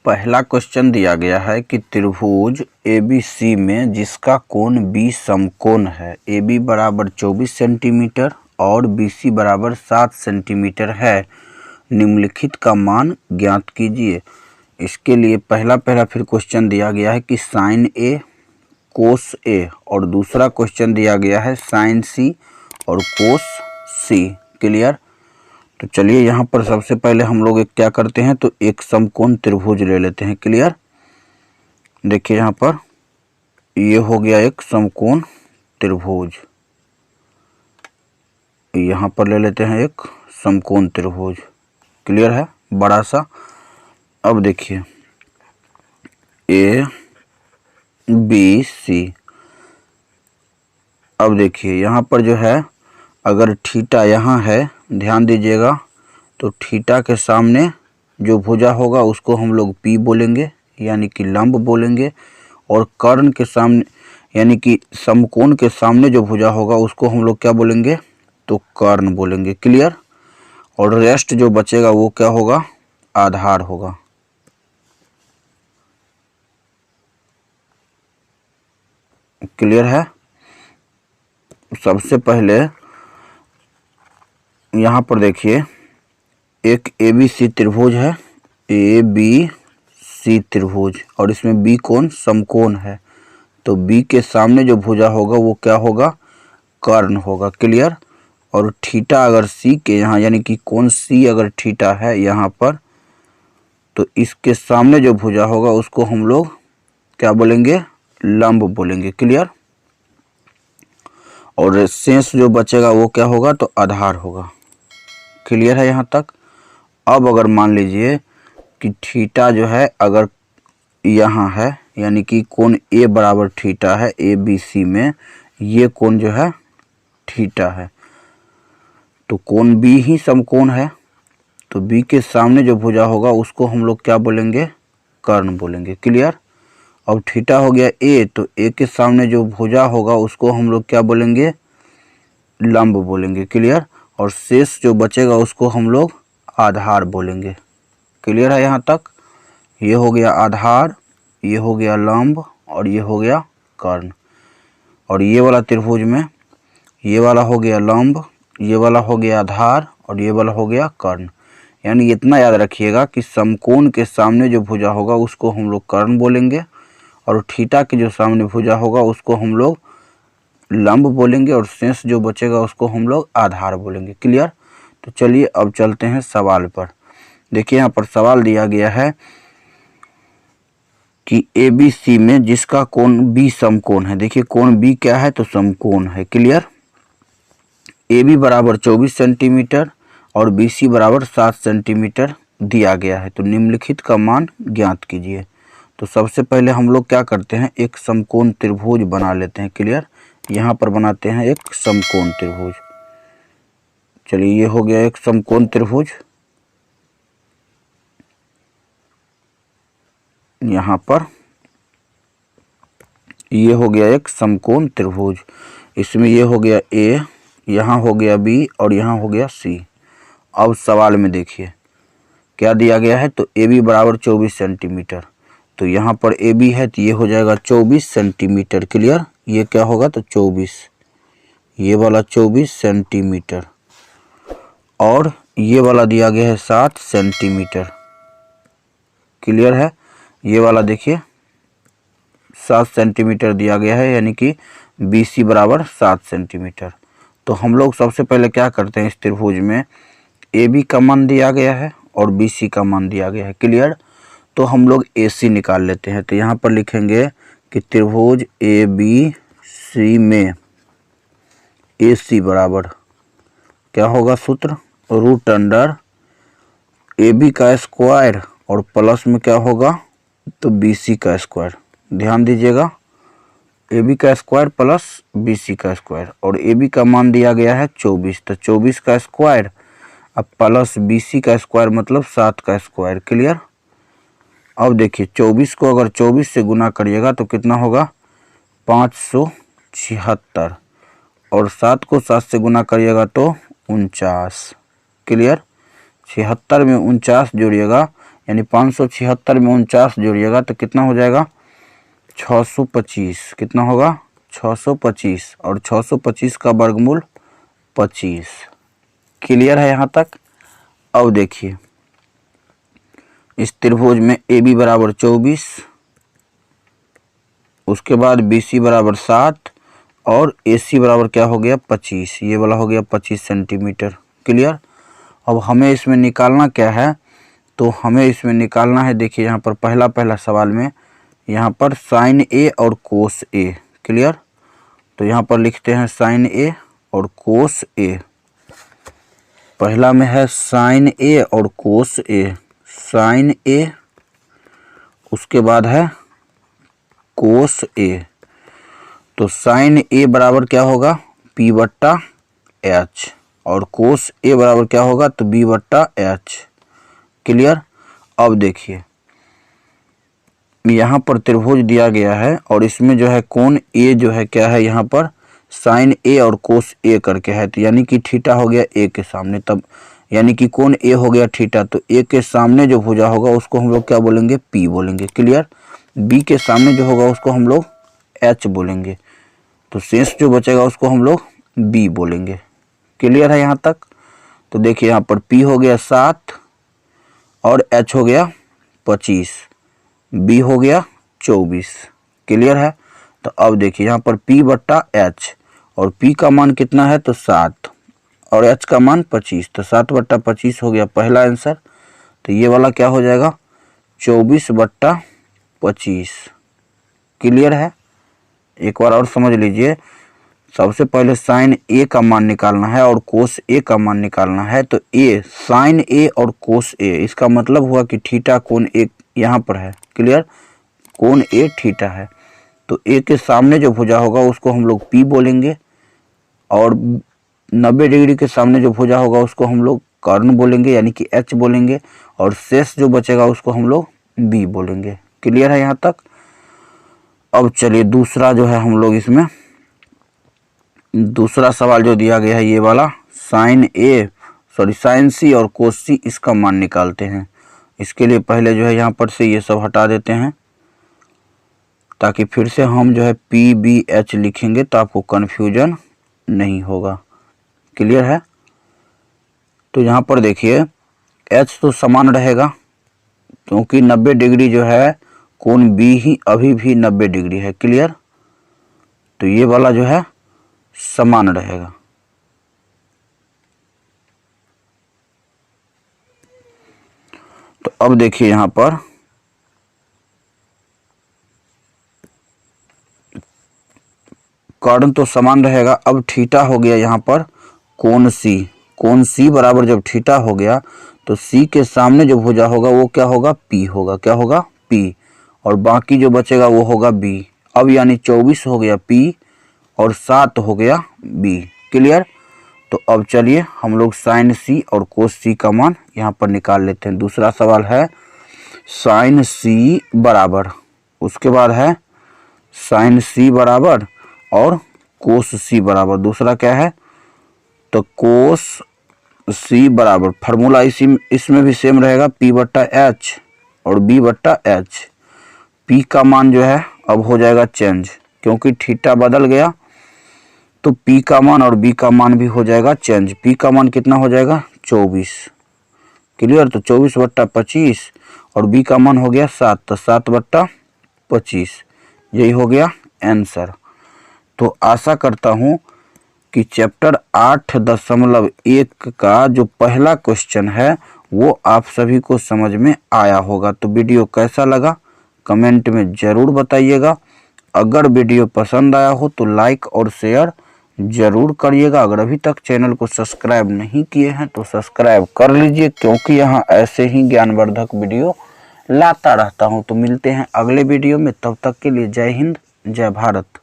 पहला क्वेश्चन दिया गया है कि त्रिभुज ABC में जिसका कोण B समकोण है, AB बराबर 24 सेंटीमीटर और BC बराबर 7 सेंटीमीटर है, निम्नलिखित का मान ज्ञात कीजिए। इसके लिए पहला फिर क्वेश्चन दिया गया है कि साइन A कोस A और दूसरा क्वेश्चन दिया गया है साइन C और कोस C। क्लियर। तो चलिए यहाँ पर सबसे पहले हम लोग एक क्या करते हैं, तो एक समकोण त्रिभुज ले लेते हैं। क्लियर। देखिए यहाँ पर ये हो गया एक समकोण त्रिभुज, यहाँ पर ले लेते हैं एक समकोण त्रिभुज। क्लियर है, बड़ा सा। अब देखिए ABC। अब देखिए यहाँ पर जो है, अगर थीटा यहाँ है, ध्यान दीजिएगा, तो थीटा के सामने जो भुजा होगा उसको हम लोग P बोलेंगे, यानी कि लंब बोलेंगे, और कर्ण के सामने यानी कि समकोण के सामने जो भुजा होगा उसको हम लोग क्या बोलेंगे, तो कर्ण बोलेंगे। क्लियर। और रेस्ट जो बचेगा वो क्या होगा, आधार होगा। क्लियर है। सबसे पहले यहाँ पर देखिए एक ABC त्रिभुज है, ABC त्रिभुज, और इसमें B कोण समकोण है, तो B के सामने जो भुजा होगा वो क्या होगा, कर्ण होगा। क्लियर। और थीटा अगर C के यहाँ यानी कि कोण C अगर थीटा है यहाँ पर, तो इसके सामने जो भुजा होगा उसको हम लोग क्या बोलेंगे, लंब बोलेंगे। क्लियर। और शेष जो बचेगा वो क्या होगा, तो आधार होगा। क्लियर है यहाँ तक। अब अगर मान लीजिए कि थीटा जो है अगर यहाँ है, यानी कि कोण A बराबर थीटा है, ABC में ये कोण जो है थीटा है, तो कोण B ही समकोण है, तो B के सामने जो भुजा होगा उसको हम लोग क्या बोलेंगे, कर्ण बोलेंगे। क्लियर। अब थीटा हो गया A, तो A के सामने जो भुजा होगा उसको हम लोग क्या बोलेंगे, लंब बोलेंगे। क्लियर। और शेष जो बचेगा उसको हम लोग आधार बोलेंगे। क्लियर है यहाँ तक। ये हो गया आधार, ये हो गया लंब, और ये हो गया कर्ण। और ये वाला त्रिभुज में ये वाला हो गया लंब, ये वाला हो गया आधार, और ये वाला हो गया कर्ण। यानी इतना याद रखिएगा कि समकोण के सामने जो भुजा होगा उसको हम लोग कर्ण बोलेंगे, और थीटा के जो सामने भुजा होगा उसको हम लोग लंब बोलेंगे, और शेष जो बचेगा उसको हम लोग आधार बोलेंगे। क्लियर। तो चलिए अब चलते हैं सवाल पर। देखिए यहाँ पर सवाल दिया गया है कि ABC में जिसका कोण B समकोण है। देखिए कोण B क्या है, तो समकोण है। क्लियर। AB बराबर 24 सेंटीमीटर और BC बराबर 7 सेंटीमीटर दिया गया है, तो निम्नलिखित का मान ज्ञात कीजिए। तो सबसे पहले हम लोग क्या करते हैं, एक समकोण त्रिभुज बना लेते हैं। क्लियर। यहाँ पर बनाते हैं एक समकोण त्रिभुज। चलिए ये हो गया एक समकोण त्रिभुज। यहाँ पर ये हो गया एक समकोण त्रिभुज, इसमें ये हो गया A, यहाँ हो गया B और यहाँ हो गया C। अब सवाल में देखिए क्या दिया गया है, तो AB बराबर 24 सेंटीमीटर, तो यहाँ पर AB है तो ये हो जाएगा 24 सेंटीमीटर। क्लियर। ये क्या होगा, तो 24, ये वाला 24 सेंटीमीटर, और ये वाला दिया गया है 7 सेंटीमीटर। क्लियर है। ये वाला देखिए 7 सेंटीमीटर दिया गया है, यानी कि BC बराबर 7 सेंटीमीटर। तो हम लोग सबसे पहले क्या करते हैं, इस त्रिभुज में AB का मान दिया गया है और BC का मान दिया गया है। क्लियर। तो हम लोग AC निकाल लेते हैं। तो यहाँ पर लिखेंगे कि त्रिभुज ABC में AC बराबर क्या होगा, सूत्र रूट अंडर AB का स्क्वायर और प्लस में क्या होगा, तो BC का स्क्वायर। ध्यान दीजिएगा, AB का स्क्वायर प्लस BC का स्क्वायर, और AB का मान दिया गया है 24, तो 24 का स्क्वायर अब प्लस BC का स्क्वायर मतलब 7 का स्क्वायर। क्लियर। अब देखिए 24 को अगर 24 से गुना करिएगा तो कितना होगा, 576, और 7 को 7 से गुना करिएगा तो 49। क्लियर। 76 में 49 जोड़िएगा यानी 576 में 49 जोड़िएगा तो कितना हो जाएगा 625। कितना होगा 625 और 625 का वर्गमूल 25। क्लियर है यहाँ तक। अब देखिए इस त्रिभुज में ए बी बराबर 24, उसके बाद बी सी बराबर 7 और ए सी बराबर क्या हो गया 25। ये वाला हो गया 25 सेंटीमीटर। क्लियर। अब हमें इसमें निकालना क्या है, तो हमें इसमें निकालना है, देखिए यहाँ पर पहला सवाल में यहाँ पर साइन ए और कोस ए। क्लियर। तो यहाँ पर लिखते हैं साइन ए और कोस ए। पहला में है साइन ए और कोस ए, साइन ए, उसके बाद है कोस ए। तो साइन ए बराबर क्या होगा P बट्टा एच और कोस ए बराबर क्या होगा तो B बट्टा एच। क्लियर। अब देखिए यहाँ पर त्रिभुज दिया गया है और इसमें जो है कोण ए जो है क्या है यहाँ पर साइन ए और कोस ए करके है, तो यानी कि थीटा हो गया ए के सामने, तब यानी कि कोण ए हो गया थीटा, तो ए के सामने जो भुजा होगा उसको हम लोग क्या बोलेंगे P बोलेंगे। क्लियर। B के सामने जो होगा उसको हम लोग H बोलेंगे, तो शेष जो बचेगा उसको हम लोग B बोलेंगे। क्लियर है यहाँ तक। तो देखिए यहाँ पर P हो गया 7 और H हो गया 25, B हो गया 24। क्लियर है। तो अब देखिए यहाँ पर P बट्टा H और P का मान कितना है तो 7 और H का मान 25, तो 7 बट्टा 25 हो गया पहला आंसर। तो ये वाला क्या हो जाएगा 24 बट्टा 25। क्लियर है। एक बार और समझ लीजिए, सबसे पहले साइन ए का मान निकालना है और कोस ए का मान निकालना है। तो ए साइन ए और कोस ए, इसका मतलब हुआ कि थीटा कोण ए यहाँ पर है। क्लियर। कोण ए थीटा है, तो ए के सामने जो भुजा होगा उसको हम लोग P बोलेंगे और 90 डिग्री के सामने जो भुजा होगा उसको हम लोग कर्ण बोलेंगे यानी कि H बोलेंगे और शेष जो बचेगा उसको हम लोग B बोलेंगे। क्लियर है यहाँ तक। अब चलिए दूसरा जो है हम लोग इसमें दूसरा सवाल जो दिया गया है ये वाला साइन सी और कोस सी, इसका मान निकालते हैं। इसके लिए पहले जो है यहाँ पर से ये सब हटा देते हैं ताकि फिर से हम जो है PBH लिखेंगे तो आपको कन्फ्यूजन नहीं होगा। क्लियर है। तो यहाँ पर देखिए H तो समान रहेगा क्योंकि 90 डिग्री जो है कोण B ही अभी भी 90 डिग्री है। क्लियर। तो ये वाला जो है समान रहेगा। तो अब देखिए यहाँ पर कर्ण तो समान रहेगा। अब थीटा हो गया यहाँ पर कोण C बराबर जब थीटा हो गया तो C के सामने जो भुजा होगा वो क्या होगा P होगा। क्या होगा P और बाकी जो बचेगा वो होगा B। अब यानी 24 हो गया P और 7 हो गया B। क्लियर। तो अब चलिए हम लोग साइन C और कोस C का मान यहाँ पर निकाल लेते हैं। दूसरा सवाल है साइन C बराबर, उसके बाद है साइन C बराबर और कोस C बराबर। दूसरा क्या है तो कोस C बराबर, फार्मूला इसमें भी सेम रहेगा P बट्टा H और B बट्टा H। P का मान जो है अब हो जाएगा चेंज क्योंकि थीटा बदल गया, तो P का मान और B का मान भी हो जाएगा चेंज। P का मान कितना हो जाएगा 24। क्लियर। तो 24 बट्टा 25 और B का मान हो गया 7, तो 7 बट्टा 25। यही हो गया आंसर। तो आशा करता हूँ कि चैप्टर 8.1 का जो पहला क्वेश्चन है वो आप सभी को समझ में आया होगा। तो वीडियो कैसा लगा कमेंट में ज़रूर बताइएगा। अगर वीडियो पसंद आया हो तो लाइक और शेयर ज़रूर करिएगा। अगर अभी तक चैनल को सब्सक्राइब नहीं किए हैं तो सब्सक्राइब कर लीजिए क्योंकि यहाँ ऐसे ही ज्ञानवर्धक वीडियो लाता रहता हूँ। तो मिलते हैं अगले वीडियो में, तब तक के लिए जय हिंद जय भारत।